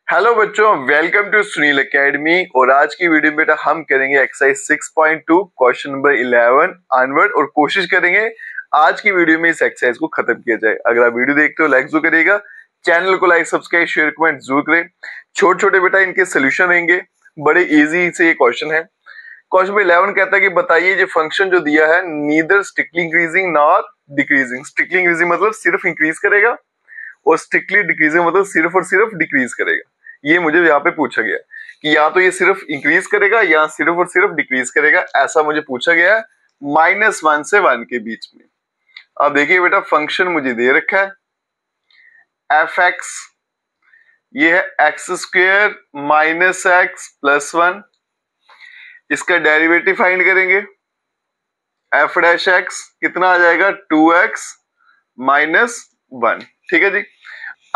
Hello बच्चों, welcome to Sunil academy. और आज की वीडियो में बेटा हम करेंगे एक्सरसाइज 6.2 क्वेश्चन नंबर 11 ऑनवर्ड और कोशिश करेंगे आज की वीडियो में इस एक्सरसाइज को खत्म किया जाए। अगर आप वीडियो देखते हो लाइक जरूर करिएगा, चैनल को लाइक सब्सक्राइब शेयर कमेंट जरूर करें। छोटे छोटे बेटा इनके सोल्यूशन रहेंगे, बड़े इजी से ये क्वेश्चन है। क्वेश्चन नंबर 11 कहता है कि बताइए जो फंक्शन जो दिया है neither strictly increasing nor decreasing. Strictly increasing मतलब सिर्फ इंक्रीज करेगा और स्ट्रिक्टली डिक्रीजिंग मतलब सिर्फ और सिर्फ डिक्रीज करेगा। ये मुझे यहाँ पे पूछा गया कि या तो ये सिर्फ इंक्रीज करेगा या सिर्फ और सिर्फ डिक्रीज करेगा, ऐसा मुझे पूछा गया है -1 से 1 के बीच में। अब देखिए बेटा फंक्शन मुझे दे रखा है एफ एक्स, ये है x square minus x plus 1। इसका डेरिवेटिव फाइंड करेंगे, एफ डैश एक्स कितना आ जाएगा 2x माइनस 1। ठीक है जी।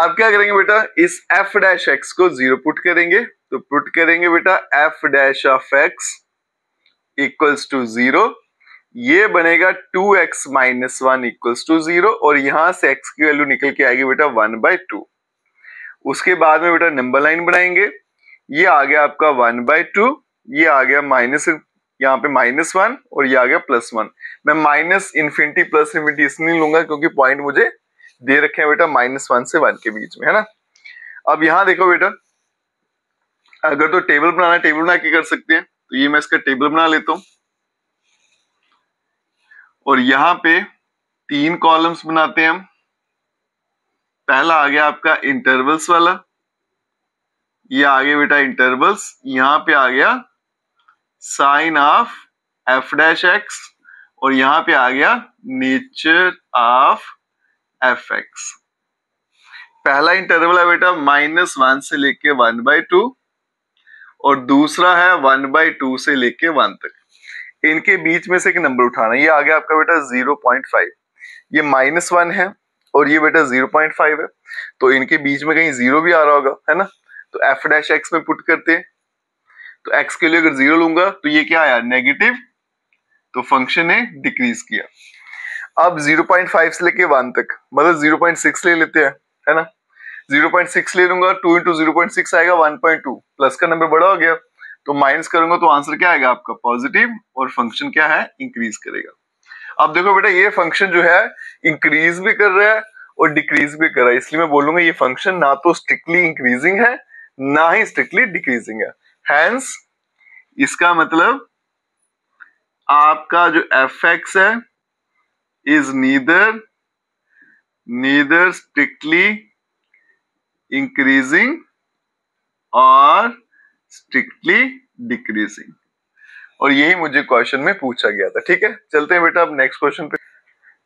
अब क्या करेंगे बेटा, इस एफ डैश एक्स को 0 पुट करेंगे, तो पुट करेंगे बेटा F dash of X equals to 0। ये बनेगा 2x माइनस 1 इक्वल्स टू 0 और यहां से x की वैल्यू निकल के आएगी बेटा 1/2। उसके बाद में बेटा नंबर लाइन बनाएंगे, ये आ गया आपका 1/2, ये आ गया माइनस, यहाँ पे -1 और ये आ गया +1। मैं माइनस इन्फिनिटी प्लस इन्फिनिटी इसलिए लूंगा क्योंकि पॉइंट मुझे दे रखे हैं बेटा -1 से 1 के बीच में, है ना। अब यहां देखो बेटा, अगर तो टेबल बनाना, टेबल बना के कर सकते हैं, तो ये मैं इसका टेबल बना लेता हूं और यहां पे 3 कॉलम्स बनाते हैं हम। पहला आ गया आपका इंटरवल्स वाला, ये आ गया बेटा इंटरवल्स, यहां पे आ गया sign of F dash X और यहां पे आ गया नेचर ऑफ एफ एक्स। पहला इंटरवल है बेटा -1 से लेके 1/2 और दूसरा है 1/2 से लेके 1 तक। इनके बीच में से एक नंबर उठाना, ये आ गया आपका बेटा 0.5। ये -1 है और ये बेटा 0.5 है, तो इनके बीच में कहीं 0 भी आ रहा होगा, है ना। तो एफ डैश एक्स में पुट करते हैं, तो एक्स के लिए अगर 0 लूंगा तो ये क्या आया नेगेटिव, तो फंक्शन ने डिक्रीज किया। अब 0.5 से लेके 1 तक मतलब 0.6 ले लेते हैं, है ना। 0.6 ले लूंगा, 2 into 0.6 आएगा 1.2, प्लस का नंबर बड़ा हो गया तो माइनस करूंगा तो आंसर क्या आएगा आपका पॉजिटिव और फंक्शन क्या है इंक्रीज करेगा। अब देखो बेटा ये फंक्शन जो है इंक्रीज भी कर रहा है और डिक्रीज भी कर रहा है, इसलिए मैं बोलूंगा ये फंक्शन ना तो स्ट्रिक्टली इंक्रीजिंग है ना ही स्ट्रिक्टली डिक्रीजिंग है। हैंस इसका मतलब आपका जो एफ एक्स है इज नीदर स्ट्रिक्टली इंक्रीजिंग और स्ट्रिक्टली डिक्रीजिंग, और यही मुझे क्वेश्चन में पूछा गया था। ठीक है, चलते हैं बेटा अब नेक्स्ट क्वेश्चन पे।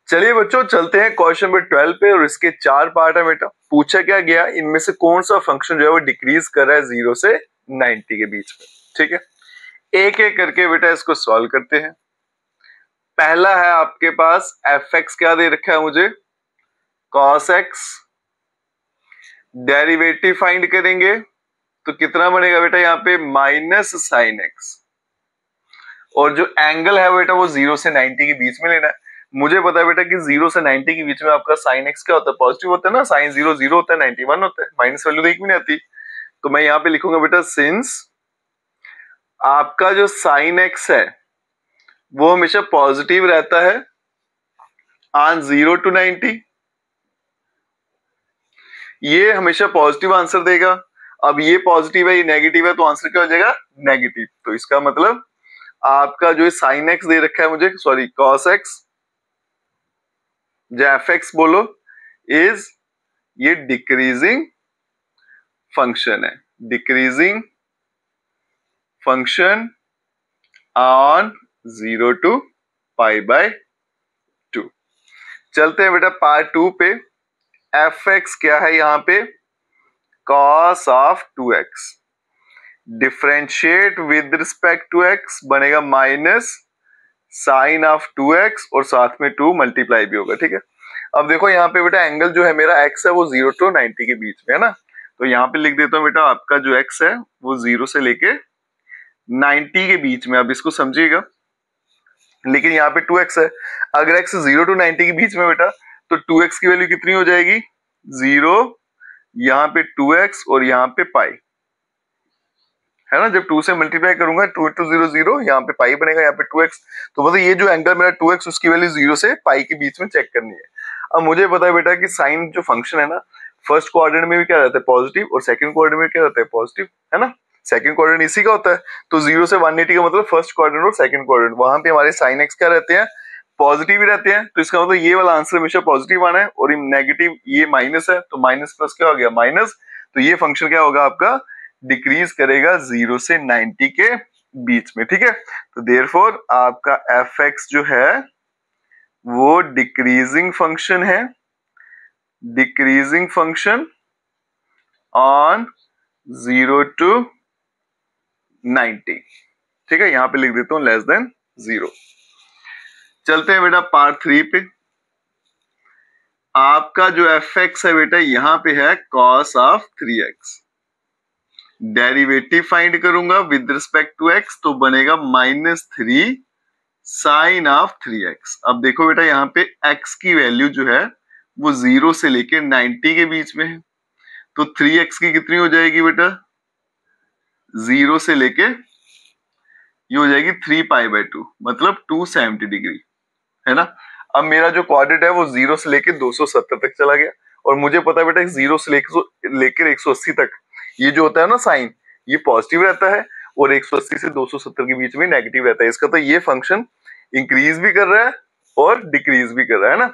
चलिए बच्चों चलते हैं क्वेश्चन नंबर 12 पे और इसके 4 पार्ट है बेटा। पूछा क्या गया, इनमें से कौन सा फंक्शन जो है वो डिक्रीज कर रहा है 0 से 90 के बीच में। ठीक है, एक एक करके बेटा इसको सॉल्व करते हैं। पहला है आपके पास एफ एक्स क्या दे रखा है मुझे, कॉस एक्स। डेरिवेटिव फाइंड करेंगे तो कितना बनेगा बेटा यहाँ पे माइनस साइन एक्स, और जो एंगल है बेटा वो 0 से 90 के बीच में लेना है। मुझे पता है बेटा कि 0 से 90 के बीच में आपका साइन एक्स क्या होता है, पॉजिटिव होता है ना। साइन 0 0 होता है, 90 1 होता है, माइनस वैल्यू तो एक भी नहीं आती। तो मैं यहाँ पे लिखूंगा बेटा सिंस आपका जो साइन एक्स है वो हमेशा पॉजिटिव रहता है ऑन 0 to 90, ये हमेशा पॉजिटिव आंसर देगा। अब ये पॉजिटिव है ये नेगेटिव है तो आंसर क्या हो जाएगा नेगेटिव। तो इसका मतलब आपका जो साइन एक्स दे रखा है मुझे, सॉरी कॉस एक्स, जो एफ एक्स बोलो, इज ये डिक्रीजिंग फंक्शन है, डिक्रीजिंग फंक्शन ऑन 0 to π/2। चलते हैं बेटा पार्ट 2 पे। एफ एक्स क्या है यहाँ पे, cos of 2x, differentiate with respect to x बनेगा माइनस साइन ऑफ 2x और साथ में 2 मल्टीप्लाई भी होगा। ठीक है, अब देखो यहाँ पे बेटा एंगल जो है मेरा x है वो 0 to 90 के बीच में है ना, तो यहाँ पे लिख देता हूँ बेटा आपका जो x है वो 0 से लेके 90 के बीच में। अब इसको समझिएगा, लेकिन यहाँ पे 2x है, अगर x 0 to 90 के बीच में बेटा तो 2x की वैल्यू कितनी हो जाएगी 0 यहाँ पे 2x और यहाँ पे पाई, है ना। जब 2 से मल्टीप्लाई करूंगा 2 into 0 0, यहाँ पे पाई बनेगा, यहाँ पे 2x। तो मतलब ये जो एंगल मेरा 2x, उसकी वैल्यू 0 से पाई के बीच में चेक करनी है। अब मुझे पता है बेटा कि साइन जो फंक्शन है ना, फर्स्ट क्वाड्रेंट में भी क्या रहता है, पॉजिटिव, और सेकंड क्वाड्रेंट में क्या रहता है, पॉजिटिव, है ना। सेकंड क्वाड्रेंट इसी का होता है। तो 0 से 180 का मतलब फर्स्ट क्वाड्रेंट और सेकंड क्वाड्रेंट, वहां पे हमारे साइन एक्स क्या रहते हैं, पॉजिटिव ही रहते हैं। तो इसका मतलब ये वाला आंसर हमेशा पॉजिटिव आना है, और नेगेटिव ये माइनस है, तो माइनस प्लस क्या हो गया, माइनस। तो ये फंक्शन क्या होगा आपका, डिक्रीज करेगा 0 से 90 के बीच में, ठीक है। तो देयरफॉर आपका एफ एक्स जो है वो डिक्रीजिंग फंक्शन है, डिक्रीजिंग फंक्शन ऑन 0 to 90, ठीक है। यहां पे लिख देता हूं लेस देन 0। चलते हैं बेटा पार्ट 3 पे। आपका जो एफ एक्स है बेटा यहां पे है cos of 3x। Derivative find करूंगा विद रिस्पेक्ट टू x, तो बनेगा -3 साइन ऑफ 3x। अब देखो बेटा यहाँ पे x की वैल्यू जो है वो 0 से लेके 90 के बीच में है, तो 3x की कितनी हो जाएगी बेटा, 0 से लेके ये हो जाएगी 3π/2, मतलब 270 डिग्री, है ना। अब मेरा जो क्वाड्रेंट है वो 0 से लेके 270 तक चला गया, और मुझे पता है बेटा 0 से लेकर 180 तक ये जो होता है ना साइन, ये पॉजिटिव रहता है, और 180 से 270 के बीच में नेगेटिव रहता है इसका। तो ये फंक्शन इंक्रीज भी कर रहा है और डिक्रीज भी कर रहा है ना।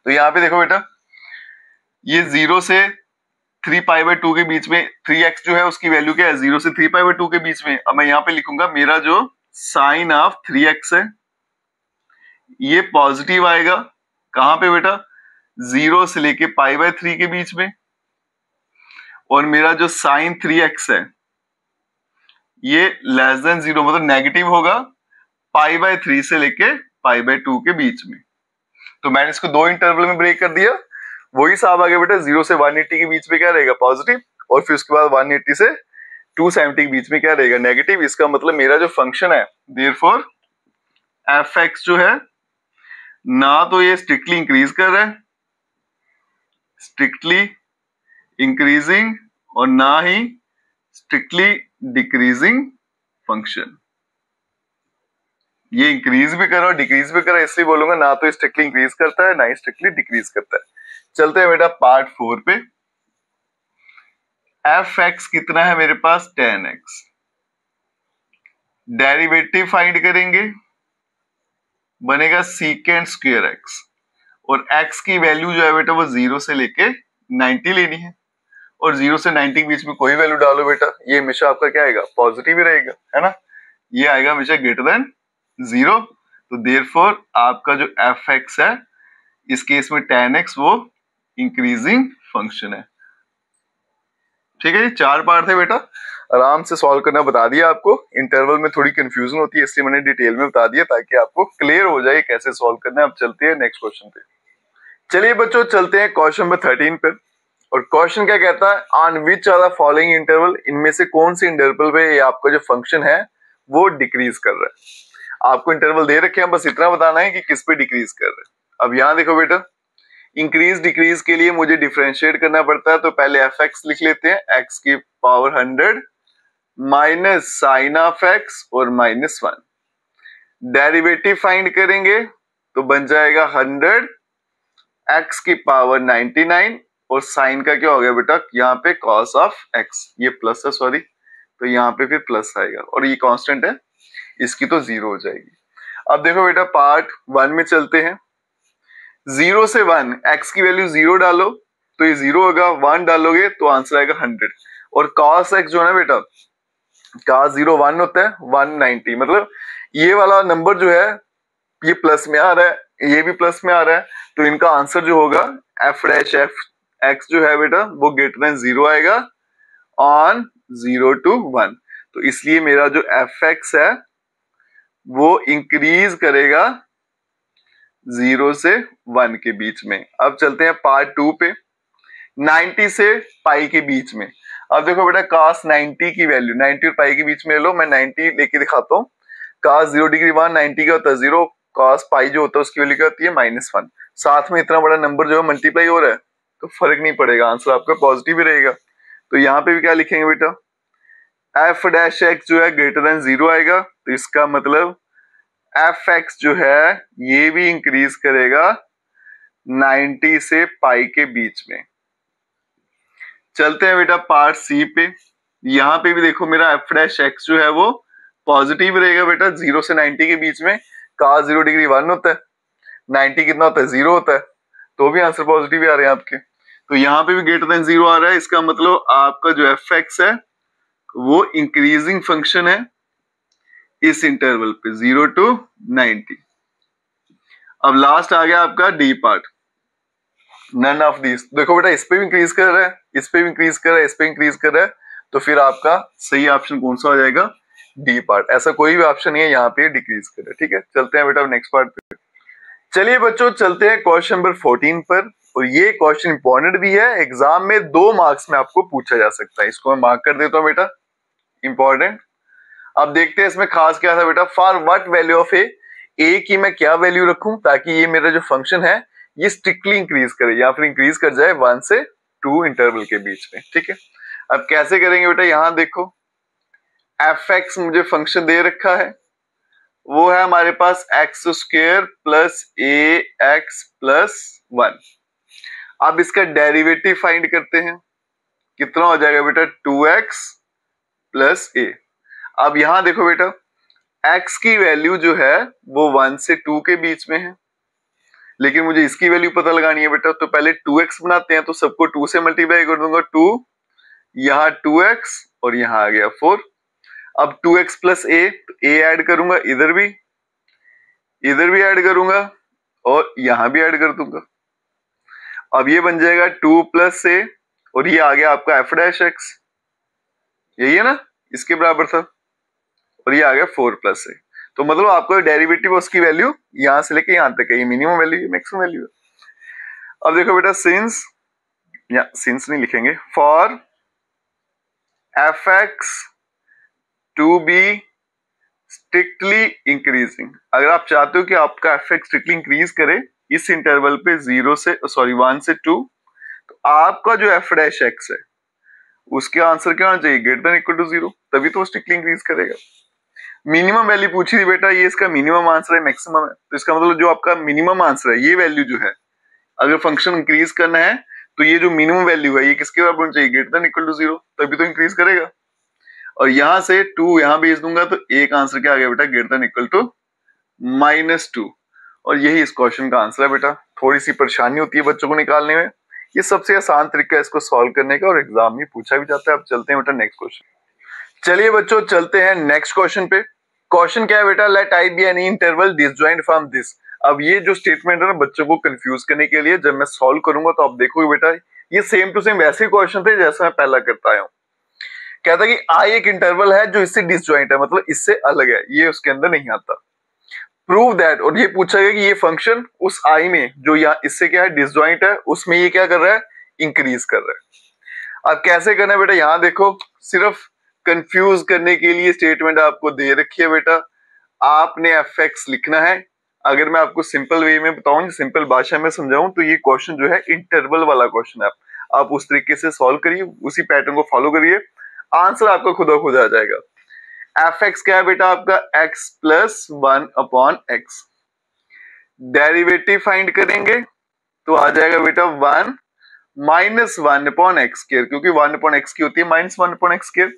तो यहाँ पे देखो बेटा ये 0 से 3π/2 के बीच में 3x जो है उसकी वैल्यू क्या है, 0 से 3π/2 के बीच में। अब मैं यहाँ पे लिखूंगा मेरा जो साइन ऑफ 3x है ये पॉजिटिव आएगा, कहां पे बेटा, 0 से लेके π/3 के बीच में। और मेरा जो साइन 3x है ये लेस देन 0, मतलब नेगेटिव होगा π/3 से लेके π/2 के बीच में। तो मैंने इसको दो इंटरवल में ब्रेक कर दिया, वही साहब आ गया बेटा 0 से 180 के बीच में क्या रहेगा, पॉजिटिव, और फिर उसके बाद 180 से 270 के बीच में क्या रहेगा, नेगेटिव। इसका मतलब मेरा जो फंक्शन है देयरफॉर एफ एक्स जो है ना तो ये स्ट्रिक्टली इंक्रीज कर रहा है, स्ट्रिक्टली इंक्रीजिंग, और ना ही स्ट्रिक्टली डिक्रीजिंग फंक्शन। ये इंक्रीज भी कर रहा है और डिक्रीज भी कर रहा है, इसलिए बोलूंगा ना तो स्ट्रिक्टली इंक्रीज करता है ना ही स्ट्रिक्टली डिक्रीज करता है। चलते हैं बेटा पार्ट 4 पे। एफ एक्स कितना है मेरे पास, 10x। डेरिवेटिव फाइंड करेंगे, बनेगा सीकेंड स्क्वायर x, और x की वैल्यू जो है बेटा वो 0 से लेके 90 लेनी है, और 0 से 90 के बीच में कोई वैल्यू डालो बेटा, ये हमेशा आपका क्या आएगा, पॉजिटिव ही रहेगा, है ना। ये आएगा हमेशा ग्रेटर देन 0। तो देयरफॉर आपका जो एफ एक्स है इस केस में 10x वो इंक्रीजिंग फंक्शन है, ठीक है। ये 4 पार्ट थे बेटा, आराम से सॉल्व करना बता दिया आपको। इंटरवल में थोड़ी कंफ्यूजन होती है इसलिए मैंने डिटेल में बता दिया ताकि आपको क्लियर हो जाए कैसे सॉल्व करना है। अब चलते हैं नेक्स्ट क्वेश्चन पे। चलिए बच्चों चलते हैं क्वेश्चन नंबर 13 पे। और क्वेश्चन क्या कहता है, on which are the following interval, इनमें से कौन से इंटरवल पे ये आपका जो फंक्शन है वो डिक्रीज कर रहा है। आपको इंटरवल दे रखे हैं, बस इतना बताना है कि किस पे डिक्रीज कर रहा है। अब यहाँ देखो बेटा, इंक्रीज डिक्रीज के लिए मुझे डिफरेंशिएट करना पड़ता है, तो पहले एफ एक्स लिख लेते हैं, एक्स की power 100 minus sine of X और -1। डेरिवेटिव फाइंड करेंगे तो बन जाएगा 100 एक्स की पावर 99, और साइन का क्या हो गया बेटा, यहाँ पे cos ऑफ x, ये प्लस है सॉरी, तो यहाँ पे फिर प्लस आएगा, और ये कांस्टेंट है इसकी तो 0 हो जाएगी। अब देखो बेटा पार्ट 1 में चलते हैं। 0 से 1 x की वैल्यू 0 डालो तो ये 0 होगा, 1 डालोगे तो आंसर आएगा 100, और cos x जो है ना बेटा, cos 0 1 होता है, 190, मतलब ये वाला नंबर जो है ये प्लस में आ रहा है, ये भी प्लस में आ रहा है, तो इनका आंसर जो होगा एफ डैश एफ एक्स जो है बेटा वो ग्रेटर देन 0 आएगा ऑन 0 to 1। तो इसलिए मेरा जो एफ एक्स है वो इंक्रीज करेगा 0 से 1 के बीच में। अब चलते हैं पार्ट 2 पे, 90 से पाई के बीच में। अब देखो बेटा cos 90 की वैल्यू 90 और पाई के बीच में ले लो, मैं 90 लेके दिखाता हूँ। cos 0 डिग्री 1 90 का होता है 0, cos पाई जो होता है उसकी वैल्यू क्या होती है -1। साथ में इतना बड़ा नंबर जो है मल्टीप्लाई हो रहा है, तो फर्क नहीं पड़ेगा, आंसर आपका पॉजिटिव ही रहेगा। तो यहाँ पे भी क्या लिखेंगे बेटा, एफ डैश एक्स जो है ग्रेटर देन 0 आएगा, तो इसका मतलब एफ एक्स जो है ये भी इंक्रीज करेगा 90 से पाई के बीच में। चलते हैं बेटा पार्ट सी पे। यहाँ पे भी देखो मेरा एफ डैश एक्स जो है वो पॉजिटिव रहेगा बेटा, 0 से 90 के बीच में। cos 0 डिग्री 1 होता है, 90 कितना होता है 0 होता है, तो भी आंसर पॉजिटिव आ रहे हैं आपके। तो यहाँ पे भी ग्रेटर देन 0 आ रहा है, इसका मतलब आपका जो एफ एक्स है वो इंक्रीजिंग फंक्शन है इस इंटरवल पे 0 to 90। अब लास्ट आ गया आपका D part, none of this. देखो बेटा इस पे भी इंक्रीज कर रहा है, इस पे भी इंक्रीज कर रहा है, इस पे इंक्रीज कर रहा है, तो फिर आपका सही ऑप्शन कौन सा हो जाएगा, डी पार्ट। ऐसा कोई भी ऑप्शन नहीं है यहाँ पे डिक्रीज कर रहा है। ठीक है, चलते हैं बेटा नेक्स्ट पार्ट पे। चलिए बच्चों चलते हैं क्वेश्चन नंबर 14 पर, और ये क्वेश्चन इंपॉर्टेंट भी है, एग्जाम में 2 मार्क्स में आपको पूछा जा सकता है। इसको मैं मार्क कर देता हूँ बेटा, इंपॉर्टेंट। अब देखते हैं इसमें खास क्या था बेटा, फॉर व्हाट वैल्यू ऑफ ए की मैं क्या वैल्यू रखूं ताकि ये मेरा जो फंक्शन है ये स्ट्रिक्टली इंक्रीज करे या फिर इंक्रीज कर जाए 1 से 2 इंटरवल के बीच में। ठीक है, अब कैसे करेंगे बेटा, यहां देखो एफ एक्स मुझे फंक्शन दे रखा है, वो है हमारे पास एक्स स्क्वायर प्लस ए एक्स प्लस 1। अब इसका डेरिवेटिव फाइंड करते हैं, कितना हो जाएगा बेटा 2x प्लस ए। अब यहां देखो बेटा x की वैल्यू जो है वो 1 से 2 के बीच में है, लेकिन मुझे इसकी वैल्यू पता लगानी है बेटा, तो पहले 2x बनाते हैं, तो सबको 2 से मल्टीप्लाई कर दूंगा, 2 यहाँ 2x और यहाँ आ गया 4। अब 2x प्लस ए, तो a ऐड करूंगा, इधर भी ऐड करूंगा और यहां भी ऐड कर दूंगा। अब ये बन जाएगा 2 प्लस ए और ये आ गया आपका एफ डैश एक्स, यही है ना, इसके बराबर था, और ये आ गया 4 प्लस ए। तो मतलब आपको डेरिवेटिव उसकी वैल्यू यहां से लेके यहां तक है, ये मिनिमम वैल्यू है, मैक्सिमम वैल्यू है। अब देखो बेटा सिंस, या सिंस नहीं लिखेंगे, for F X to be strictly increasing, अगर आप चाहते हो कि आपका एफ एक्स स्ट्रिक्टली इंक्रीज करे इस इंटरवल पे 1 से 2, तो आपका जो एफ डैश एक्स है उसके आंसर क्या होना चाहिए, ग्रेटर देन इक्वल टू 0, तभी तो स्ट्रिक्टली इंक्रीज करेगा। मिनिमम वैल्यू पूछी थी बेटा, ये इसका मिनिमम आंसर है, मैक्सिमम है, तो इसका मतलब जो आपका मिनिमम आंसर है ये वैल्यू जो है, अगर फंक्शन इंक्रीज करना है तो ये जो मिनिमम वैल्यू है ये किसके बराबर होनी चाहिए, ग्रेटर देन इक्वल टू 0, तभी तो इंक्रीज करेगा। और यहां से 2 यहां भेज दूंगा तो एक आंसर क्या आ गया बेटा, ग्रेटर देन इक्वल टू -2, और यही इस क्वेश्चन का आंसर है बेटा। थोड़ी सी परेशानी होती है बच्चों को निकालने में, ये सबसे आसान तरीका है इसको सॉल्व करने का, और एग्जाम में पूछा भी जाता है। अब चलते हैं बेटा नेक्स्ट क्वेश्चन। चलिए बच्चों चलते हैं नेक्स्ट क्वेश्चन पे। क्वेश्चन क्या है बेटा, let I be any interval disjoint from this. अब ये जो स्टेटमेंट है ना बच्चों को कंफ्यूज करने के लिए, जब मैं सॉल्व करूंगा तो आप देखोगे बेटा ये सेम टू सेम वैसे क्वेश्चन थे जैसा मैं पहला करता आया हूं। कहता है कि आई एक इंटरवल है जो इससे डिसजॉइंट है, मतलब इससे अलग है, ये उसके अंदर नहीं आता। प्रूव दैट, और ये पूछा गया कि ये फंक्शन उस आई में जो यहाँ इससे क्या है डिसजॉइंट है, उसमें ये क्या कर रहा है, इंक्रीज कर रहा है। अब कैसे करना है बेटा, यहां देखो सिर्फ कंफ्यूज करने के लिए स्टेटमेंट आपको दे रखी है बेटा, आपने एफ एक्स लिखना है। अगर मैं आपको सिंपल वे में बताऊं, सिंपल भाषा में समझाऊं, तो ये क्वेश्चन जो है इंटरवल वाला क्वेश्चन है, आप उस तरीके से सॉल्व करिए, उसी पैटर्न को फॉलो करिए, आंसर आपका खुदा खुद आ जाएगा। एफ एक्स क्या है बेटा आपका, x plus 1 upon x. Derivative find करेंगे तो आ जाएगा बेटा 1 माइनस 1 अपॉन एक्स स्क्वायर, क्योंकि 1 अपॉन एक्स की होती है -1 अपॉन एक्स स्क्वायर।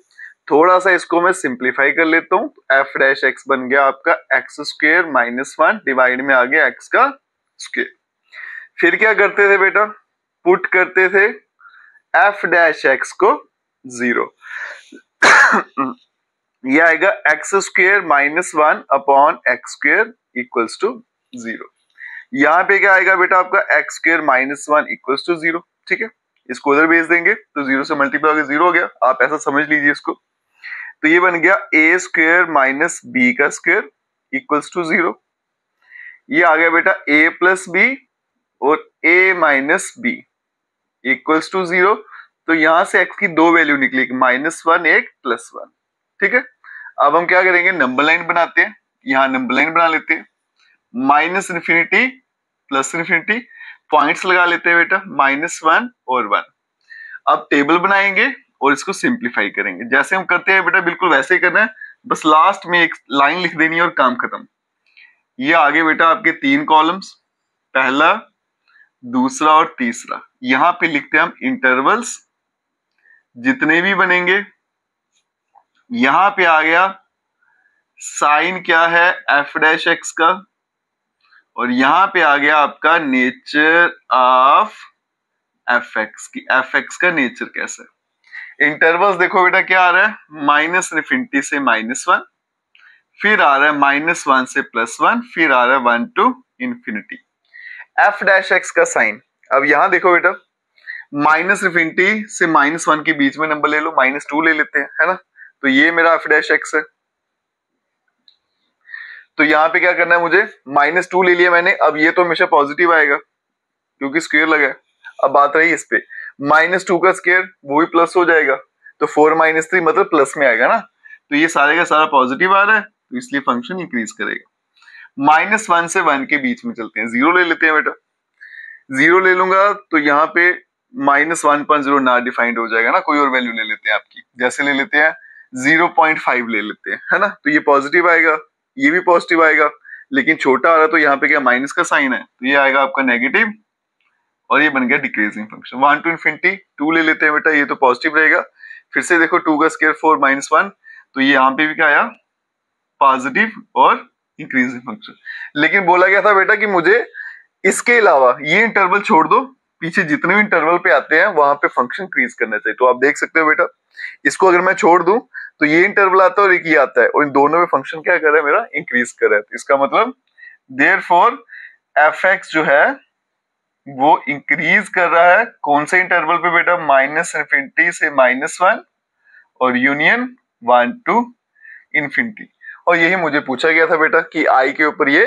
थोड़ा सा इसको मैं सिंप्लीफाई कर लेता हूं, एफ डैश एक्स बन गया आपका एक्स स्क्वायर -1 डिवाइड में आ गया एक्स का स्क्वायर। फिर क्या करते थे बेटा, पुट करते थे एफ डैश एक्स को 0, ये आएगा X square -1 upon X square equals to 0। यहाँ पे क्या आएगा बेटा आपका एक्स स्क्वायर -1 इक्वल्स टू 0। ठीक है, इसको उधर भेज देंगे तो 0 से मल्टीप्लाई होकर 0 हो गया, आप ऐसा समझ लीजिए इसको। तो ये बन गया ए स्क्वायर माइनस बी का स्क्वायर इक्वल्स टू 0। ये आ गया बेटा ए प्लस बी और ए माइनस बी इक्वल्स टू 0। तो यहां से एक्स की 2 वैल्यू निकली, -1 एक +1। ठीक है, अब हम क्या करेंगे, नंबर लाइन बनाते हैं, यहां नंबर लाइन बना लेते हैं, -∞ +∞ पॉइंट्स लगा लेते हैं बेटा, -1 और 1। अब टेबल बनाएंगे और इसको सिंप्लीफाई करेंगे। जैसे हम करते हैं बेटा बिल्कुल वैसे ही करना है, बस लास्ट में एक लाइन लिख देनी है और काम खत्म। ये आगे बेटा आपके 3 कॉलम्स, पहला, दूसरा और तीसरा। यहां पे लिखते हैं हम इंटरवल्स जितने भी बनेंगे। यहां पे आ गया साइन क्या है f' का, और यहां पे आ गया आपका नेचर ऑफ fx की, fx का नेचर कैसा है। इंटरवल्स देखो बेटा क्या आ रहा है, -∞ से -1, फिर आ रहा है -1 से +1, फिर आ रहा है 1 to infinity। f' का साइन, अब यहां देखो बेटा -∞ से -1 के बीच में नंबर ले लो, -2 ले लेते हैं, है ना। तो ये मेरा f' है। तो यहाँ पे क्या करना है मुझे, -2 ले लिया मैंने। अब ये तो हमेशा पॉजिटिव आएगा क्योंकि स्क्वायर लगा है। अब बात रही इस पे, -2 का स्क्वायर वो भी प्लस हो जाएगा, तो 4 - 3 मतलब प्लस में आएगा ना। तो ये सारे का सारा पॉजिटिव आ रहा है, तो इसलिए फंक्शन इंक्रीज करेगा। -1 से 1 के बीच में चलते हैं, 0 ले लेते हैं बेटा। 0 ले लूंगा तो यहाँ पे -1.0 ना डिफाइंड हो जाएगा ना, कोई और वैल्यू ले लेते हैं आपकी, जैसे ले लेते हैं 0.5 ले लेते हैं, है ना। तो ये पॉजिटिव आएगा, ये भी पॉजिटिव आएगा, लेकिन छोटा आ रहा तो यहाँ पे क्या माइनस का साइन है, तो ये आएगा आपका नेगेटिव, और ये बन गया डिक्रीजिंग फंक्शन। 1 to infinity 2 ले लेते हैं बेटा, ये तो पॉजिटिव रहेगा। फिर से देखो 2 का स्क्वायर 4 - 1, तो ये यहाँ पे भी क्या आया, पॉजिटिव और इंक्रीजिंग फंक्शन। लेकिन बोला गया था बेटा कि मुझे इसके अलावा ये इंटरवल छोड़ दो, पीछे जितने भी इंटरवल पे आते हैं वहां पे फंक्शन इंक्रीज करना चाहिए। तो आप देख सकते हो बेटा, इसको अगर मैं छोड़ दूं तो ये इंटरवल आता है और एक ये आता है, और इन दोनों में फंक्शन क्या कर रहा है मेरा, इंक्रीज कर रहा है। तो इसका मतलब देयरफॉर fx जो है वो इंक्रीज कर रहा है कौन से इंटरवल पे बेटा, -∞ से -1 और यूनियन 1 to infinity। और यही मुझे पूछा गया था बेटा कि आई के ऊपर ये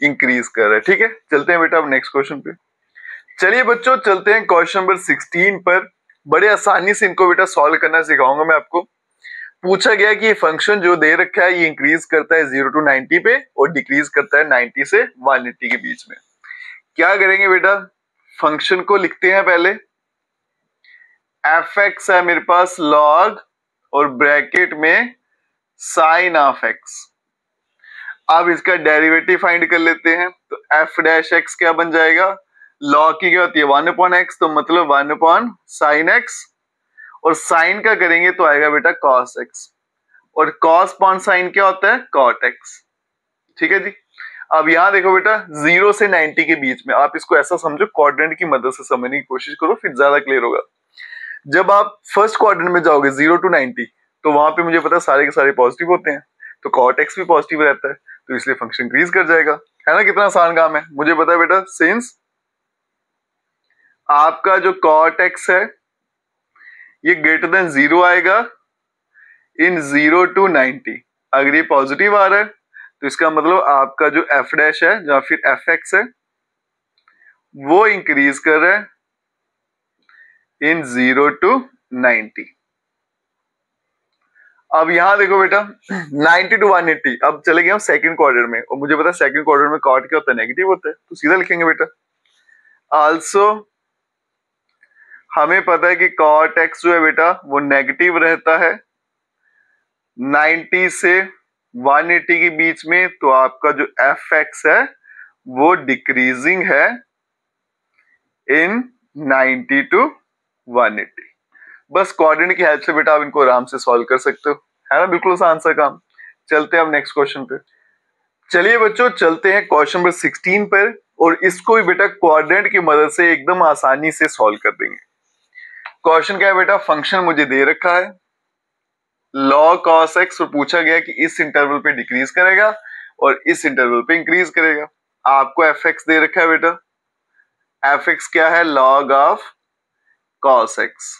इंक्रीज कर रहा है। ठीक है, चलते हैं बेटा अब नेक्स्ट क्वेश्चन पे। चलिए बच्चों चलते हैं क्वेश्चन नंबर 16 पर। बड़े आसानी से इनको बेटा सॉल्व करना सिखाऊंगा मैं आपको। पूछा गया कि ये फंक्शन जो दे रखा है ये इंक्रीज करता है 0 to 90 पे और डिक्रीज करता है 90 से 180 के बीच में। क्या करेंगे बेटा, फंक्शन को लिखते हैं पहले। fx है मेरे पास log और ब्रैकेट में साइन ऑफ x। अब इसका डेरिवेटिव फाइंड कर लेते हैं, तो f' क्या बन जाएगा, log की क्या होती है 1/x, तो मतलब 1/sin x, और साइन का करेंगे तो आएगा बेटा cos x, और cos पॉन साइन क्या होता है cot x। ठीक है जी। अब यहां देखो बेटा 0 से 90 के बीच में, आप इसको ऐसा समझो क्वाड्रेंट की मदद से समझने की कोशिश करो, फिर ज्यादा क्लियर होगा। जब आप फर्स्ट क्वाड्रेंट में जाओगे 0 to 90, तो वहां पे मुझे पता है सारे के सारे पॉजिटिव होते हैं, तो cot x भी पॉजिटिव रहता है, तो इसलिए फंक्शन इंक्रीज कर जाएगा, है ना। कितना आसान काम है, मुझे पता है बेटा। सिंस आपका जो cot x है ये ग्रेटर देन 0 आएगा इन 0 to 90। अगर ये पॉजिटिव आ रहा है तो इसका मतलब आपका जो f' है या फिर fx है वो इंक्रीज कर रहा है इन 0 to 90। अब यहां देखो बेटा 90 to 180। अब चले गए हम सेकंड क्वार्टर में, और मुझे पता है सेकंड क्वार्टर में कॉट क्या होता है, नेगेटिव होता है, तो सीधा लिखेंगे बेटा आल्सो। हमें पता है कि cot x जो है बेटा वो नेगेटिव रहता है 90 से 180 के बीच में, तो आपका जो fx है वो डिक्रीजिंग है इन 90 to 180। बस कोऑर्डिनेट की हेल्प से बेटा आप इनको आराम से सॉल्व कर सकते हो, है ना, बिल्कुल आसान सा काम। चलते हैं अब नेक्स्ट क्वेश्चन पे। चलिए बच्चों चलते हैं क्वेश्चन नंबर 16 पर, और इसको भी बेटा कोऑर्डिनेट की मदद से एकदम आसानी से सॉल्व कर देंगे। क्वेश्चन क्या है बेटा, फंक्शन मुझे दे रखा है log cos x, और पूछा गया कि इस इंटरवल पे डिक्रीज करेगा और इस इंटरवल पे इंक्रीज करेगा। आपको fx दे रखा है बेटा, fx क्या है log ऑफ cos x।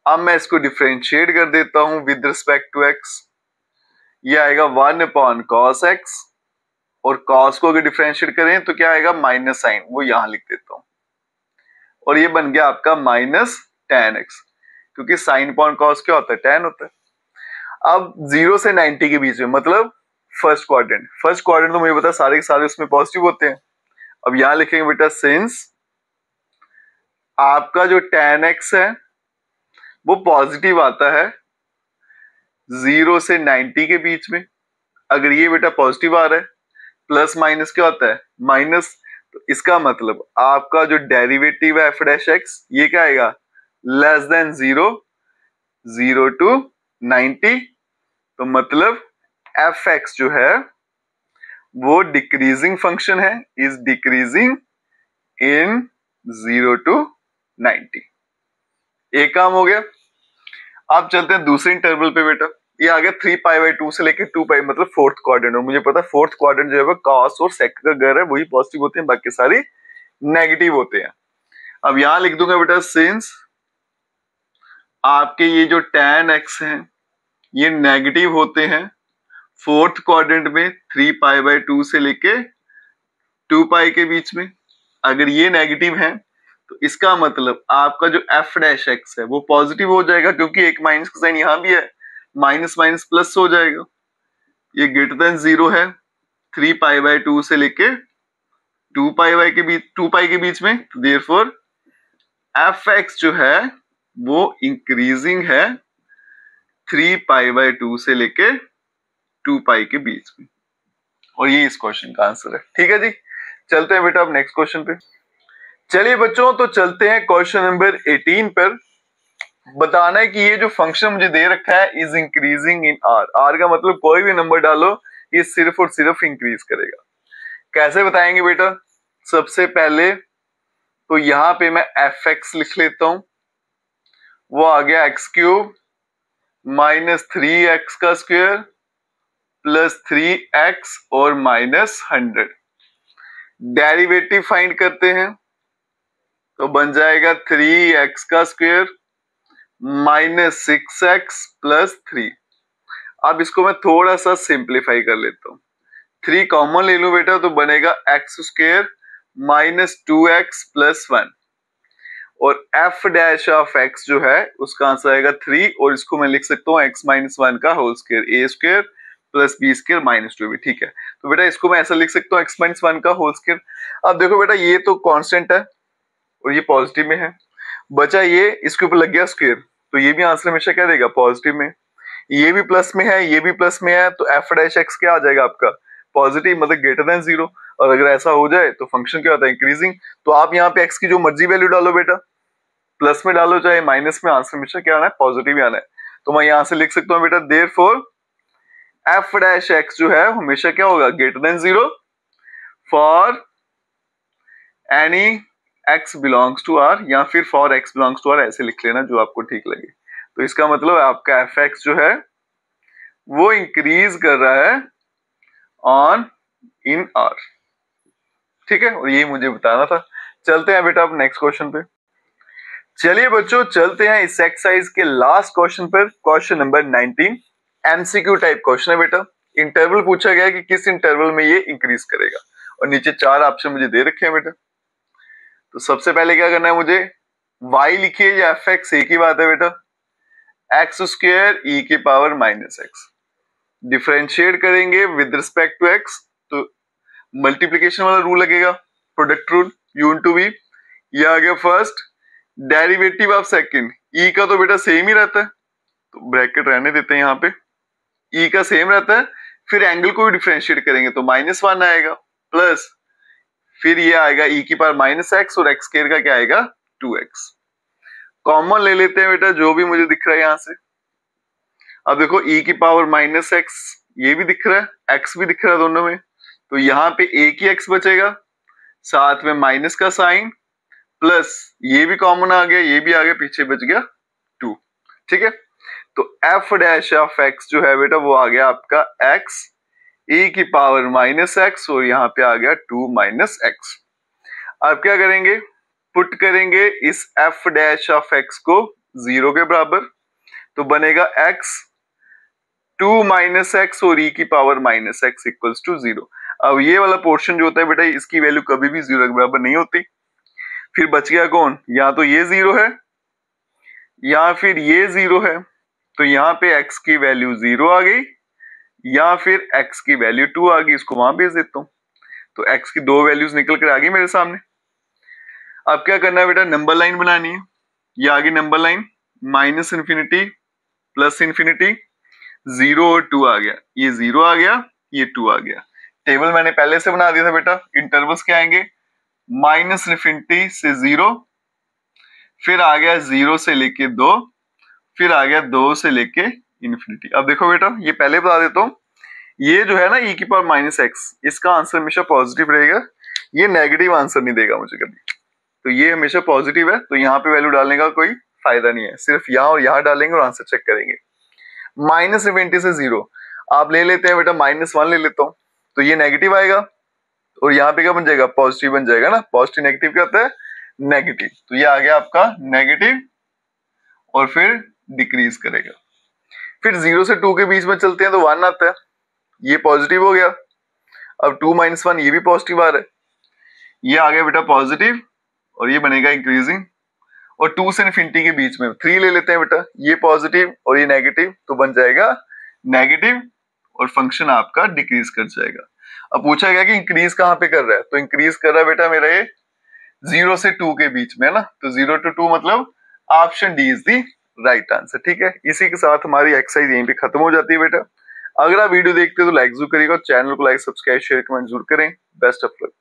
अब मैं इसको डिफरेंशिएट कर देता हूं विद रिस्पेक्ट टू x, ये आएगा 1/cos x, और cos को अगर डिफरेंशिएट करें तो क्या आएगा माइनस साइन, वो यहां लिख देता हूं, और ये बन गया आपका -tan x, क्योंकि साइन पॉन कॉस क्या होता है tan होता है। अब 0 से 90 के बीच में मतलब फर्स्ट क्वाड्रेंट तो मुझे पता है सारे के सारे उसमें पॉजिटिव होते हैं। अब यहां लिखेंगे बेटा सिंस आपका जो tan x है वो पॉजिटिव आता है 0 से 90 के बीच में। अगर ये बेटा पॉजिटिव आ रहा है, प्लस माइनस क्या होता है माइनस, तो इसका मतलब आपका जो डेरिवेटिव है एफ डैश एक्स ये क्या आएगा लेस देन 0, 0 to 90। तो मतलब एफ एक्स जो है वो डिक्रीजिंग फंक्शन है, इज डिक्रीजिंग इन 0 to 90। एक काम हो गया। अब चलते हैं दूसरे इंटरवल पे बेटा। ये आ गया 3π/2 से लेके 2π, मतलब फोर्थ क्वाड्रेंट। और मुझे पता है फोर्थ क्वाड्रेंट जो है कॉस और सेक का घर है, वही पॉजिटिव होते हैं, बाकी सारी नेगेटिव होते हैं। अब यहां लिख दूंगा बेटा सिंस आपके ये जो tan x हैं ये नेगेटिव होते हैं फोर्थ क्वाड्रेंट में 3π/2 से लेके 2π के बीच में। अगर ये नेगेटिव है तो इसका मतलब आपका जो एफ डैश एक्स है वो पॉजिटिव हो जाएगा, क्योंकि एक माइनस का साइन यहां भी है, माइनस माइनस प्लस हो जाएगा। ये ग्रेटर देन 0 है 3π/2 से लेके 2π के बीच में। देयरफॉर एफ एक्स जो है वो इंक्रीजिंग है 3π/2 से लेके 2π के बीच में। और ये इस क्वेश्चन का आंसर है। ठीक है जी, चलते हैं बेटा अब नेक्स्ट क्वेश्चन पे। चलिए बच्चों, तो चलते हैं क्वेश्चन नंबर 18 पर। बताना है कि ये जो फंक्शन मुझे दे रखा है is increasing in R. R का मतलब कोई भी नंबर डालो ये सिर्फ और सिर्फ इंक्रीज करेगा। कैसे बताएंगे बेटा? सबसे पहले तो यहां पे मैं एफ एक्स लिख लेता हूं, वो आ गया x³ माइनस 3x का स्क्वायर प्लस 3x और माइनस 100। डेरिवेटिव फाइंड करते हैं तो बन जाएगा 3x का स्क्वायर माइनस 6x प्लस 3। अब इसको मैं थोड़ा सा सिंप्लीफाई कर लेता हूं, 3 कॉमन ले लूं बेटा तो बनेगा x² माइनस 2x प्लस 1। और एफ डैश ऑफ x जो है उसका आंसर आएगा 3, और इसको मैं लिख सकता हूँ x माइनस 1 का whole square a² plus b² minus 2b। ठीक है, तो बेटा इसको मैं ऐसा लिख सकता हूँ x माइनस 1 का होल स्क्वायर। अब देखो बेटा ये तो कांस्टेंट है और ये पॉजिटिव में है, बचा ये इसके ऊपर लग गया स्क्वायर, तो ये भी आंसर हमेशा क्या देगा पॉजिटिव में। ये भी प्लस में है, ये भी प्लस में है, तो एफ डैश एक्स क्या आ जाएगा आपका पॉजिटिव, मतलब ग्रेटर देन 0। और अगर ऐसा हो जाए तो फंक्शन क्या होता है इंक्रीजिंग। तो आप यहाँ पे एक्स की जो मर्जी वैल्यू डालो बेटा, प्लस में डालो चाहे माइनस में, आंसर हमेशा क्या आना है पॉजिटिव ही आना है। तो मैं यहां से लिख सकता हूँ बेटा देयरफॉर एफ डैश एक्स जो है हमेशा क्या होगा greater than 0 for any x belongs to r, या फिर for x belongs to r, ऐसे लिख लेना जो आपको ठीक लगे। तो इसका मतलब आपका एफ एक्स जो है वो इंक्रीज कर रहा है ऑन इन r। ठीक है, और यही मुझे बताना था। चलते हैं बेटा अब नेक्स्ट क्वेश्चन पे। चलिए बच्चों चलते हैं इस एक्सरसाइज के लास्ट क्वेश्चन पर, question number 19। MCQ type question है बेटा। इंटरवल पूछा गया है कि किस इंटरवल में ये इंक्रीज करेगा, और नीचे 4 ऑप्शन मुझे दे रखे हैं बेटा। तो सबसे पहले क्या करना है मुझे, y लिखिए या एफ एक्स एक ही बात है बेटा, x² e की पावर माइनस x। डिफरेंशिएट करेंगे विद रिस्पेक्ट टू x, तो मल्टीप्लीकेशन वाला रूल लगेगा, product rule, u into v। ये आ गया first. Derivative of second, e का तो बेटा सेम ही रहता है, तो ब्रैकेट रहने देते हैं यहाँ पे, e का सेम रहता है। फिर एंगल को भी डिफरेंशिएट करेंगे तो -1 आएगा, प्लस फिर ये आएगा e की पावर माइनस x, और x² का क्या आएगा 2x। कॉमन ले लेते हैं बेटा जो भी मुझे दिख रहा है यहां से। अब देखो e की पावर माइनस x ये भी दिख रहा है, x भी दिख रहा है दोनों में, तो यहाँ पे एक ही x बचेगा, साथ में माइनस का साइन, प्लस ये भी कॉमन आ गया, ये भी आ गया, पीछे बच गया 2। ठीक है, तो एफ डैश ऑफ x जो है बेटा वो आ गया आपका x e की पावर माइनस x, और यहाँ पे आ गया 2 माइनस x। अब क्या करेंगे, पुट करेंगे इस एफ डैश ऑफ x को 0 के बराबर, तो बनेगा x 2 माइनस x और e की power minus x equals to 0। अब ये वाला पोर्शन जो होता है बेटा इसकी वैल्यू कभी भी 0 के बराबर नहीं होती। फिर बच गया कौन, या तो ये 0 है या फिर ये 0 है, तो यहाँ पे x की वैल्यू 0 आ गई, या फिर x की वैल्यू 2 आ गई, इसको वहां भेज देता हूं। तो x की 2 वैल्यूज निकल कर आ गई मेरे सामने। अब क्या करना है बेटा, नंबर लाइन बनानी है। ये आगे number line minus infinity plus infinity, 0 और 2 आ गया, ये 0 आ गया, ये 2 आ गया। टेबल मैंने पहले से बना दिया था बेटा। इंटरवल्स क्या आएंगे, माइनस इन्फिनिटी से 0, फिर आ गया 0 से लेके 2, फिर आ गया 2 से लेके इन्फिनिटी। अब देखो बेटा, ये पहले बता देता हूँ, ये जो है ना e की पावर माइनस एक्स, इसका आंसर हमेशा पॉजिटिव रहेगा, ये नेगेटिव आंसर नहीं देगा मुझे कभी। तो ये हमेशा पॉजिटिव है, तो यहाँ पे वैल्यू डालने का कोई फायदा नहीं है, सिर्फ यहाँ और यहाँ डालेंगे और आंसर चेक करेंगे। माइनस इन्फिनिटी से 0 आप ले लेते हैं बेटा, -1 ले लेता हूँ, तो ये नेगेटिव आएगा और यहाँ पे क्या बन जाएगा, पॉजिटिव बन जाएगा ना। पॉजिटिव नेगेटिव क्या होता है, नेगेटिव। तो ये आ गया आपका नेगेटिव और फिर डिक्रीज करेगा। फिर 0 से 2 के बीच में चलते हैं तो 1 आता है, ये पॉजिटिव हो गया। अब 2 - 1 ये भी पॉजिटिव आ रहा है, ये आ गया बेटा पॉजिटिव और ये बनेगा इंक्रीजिंग। और 2 से इन्फिनिटी के बीच में 3 ले लेते हैं बेटा, ये पॉजिटिव और ये नेगेटिव, तो बन जाएगा नेगेटिव और फंक्शन आपका डिक्रीज कर जाएगा। अब पूछा गया कि इंक्रीज कहाँ पे कर रहा है, तो इंक्रीज कर रहा है बेटा मेरा ये 0 से 2 के बीच में है ना, तो 0 to 2 मतलब option D is the right answer. ठीक है, इसी के साथ हमारी एक्सरसाइज यहीं पे खत्म हो जाती है बेटा। अगर आप वीडियो देखते हो तो लाइक जरूर करिएगा, चैनल को लाइक सब्सक्राइब शेयर कमेंट जरूर करें। Best of luck.